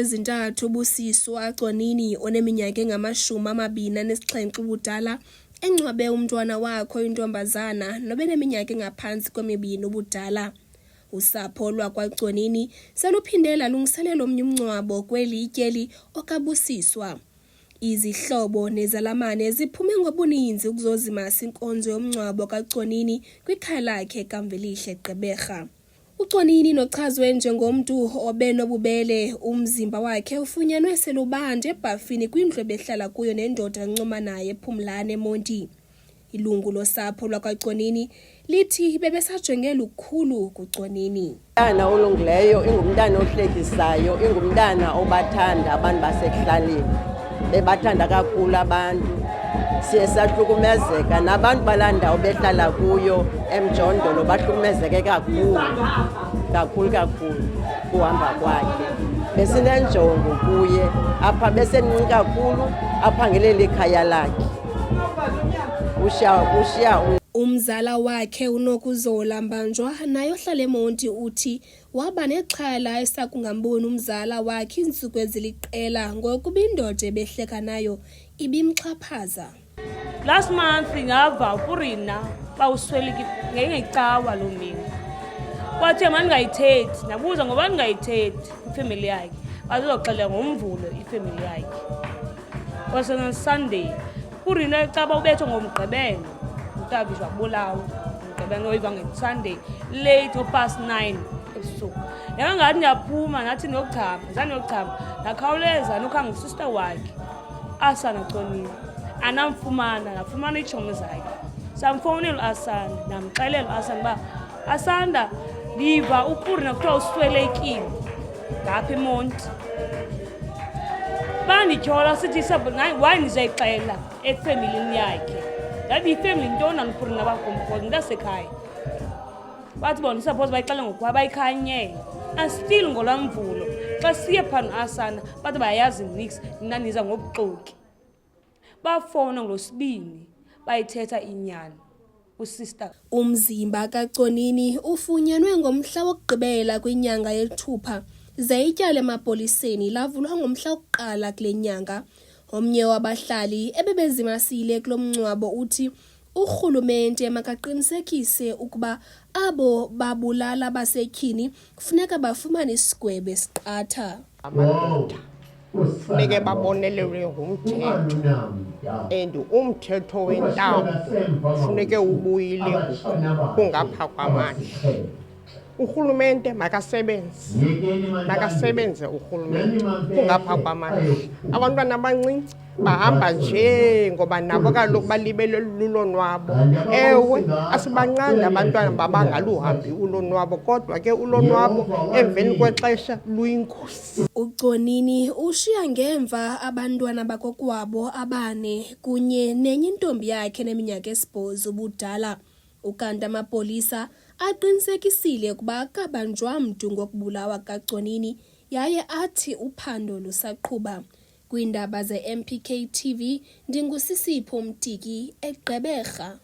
ezintathu uBusiso Gconini oneminyaka engama-27 ubudala engcwabe umntwana wakhe oyintombazana nobeneminyaka engaphansi kwemibini ubudala. Usapho lwakwaGconini seluphinde lalungiselela omnye umngcwabo kweli tyeli okaBusiswa. Izihlobo nezalamane ziphume ngobuninzi ukuzozimasa inkonzo yomngcwabo kaGconini kwikhaya lakhe kaMvelihle Gqeberha. uGconini nochazwe njengomntu obenobubele, umzimba wakhe ufunyanwe selubanda eBhafini kwindlu ebehlala kuyo nendoda encoma naye ePhumlane eMonti. Ilungu losapho lwakwaGconini lithi bebesajongela lukhulu kuGconini. Umntana olungileyo, ingumntana ohlekisayo, ingumntana obathanda abantu basekuhlaleni. Bebathanda kakhulu abantu. Siye sahlukumezeka nabantu balandawo behlala kuyo eMjondolo bahlukumezeke kakhulu kuhamba kwakhe. Besinenjongo kuye apha besemncinci kakhulu aphangelele ikhaya lakhe. Ushiya Umzala wakhe uNokuzola Mbanjwa naye ohlala eMonti uthi waba nexhala esakungamboni umzala wakhe iintsuku eziliqela ngokuba indoda ebehleka nayo ibimxhaphaza. Last month ngava kurina bawusweleki ngecawa lo mini. Kwathi mandingayithethi nabuza ngoba ndingayithethi ifamily yakhe. Bazoxela ngomvulo ifamily yakhe. Kwasena Sunday kurina ecaba ubetho ngomgqibelo. Utabishwa bulawo ngigqibela oyiva ngeSunday late past 9 ebusuku. Yangathi ndiyaphuma nathi ndiyochama nakhawuleza nokhanga usister wakhe Asana Gconini anamfumana nafumana iitshomi zakhe. Samfonela uAsanda namxelela uAsanda uba Asanda ndiva uPurina kuthiwa uswelekile ngapha eMonti. Bandityhola sithi why ndizayixela efamilini yakhe. Ndathi ifamily ntoni naNopurina bakomkhozi ndasekhaya. Bathi bona suppose bayixele ngokuba bayikhanyele. And still ngolamvulo xa siye phana noAsanda bathi bayayazi nix naniza ngobuxoki. Bafona ngolosibini bayithetha inyani usister. Umzimba kaGconini ufunyanwe ngomhla wokugqibela kwinyanga yeThupha ze ityala emapoliseni lavulwa ngomhla wokuqala kule nyanga. Omnye wabahlali ebebezimasile kulo mngcwabo uthi urhulumente makaqinisekise ukuba abo babulala basetyhini kufuneka bafumane isigwebo esiqatha. Amadoda funeke babonelelwe ngumthetho and umthetho wentambo funeke ubuyile kungapha kwamandla. Urhulumente makasebenze urhulumente kungapha kwamandla. Abantwana abancinci bahamba nje ngoba nabo kaloku balibele ulonwabo. Ewe asibanqanda abantwana babangaluhambi ulonwabo kodwa ke ulonwabo emveni kwexesha luyingozi. uGconini ushiya ngemva abantwana bakokwabo abane kunye nenye intombi yakhe neminyaka 8 ubudala. Ukanti amapolisa aqinisekisile ukuba akabanjwa mntu ngokubulawa kaGconini yaye athi uphando lusaqhuba. Kwiindaba ze-MPK TV ndingusisipho Mtiki eGqeberha.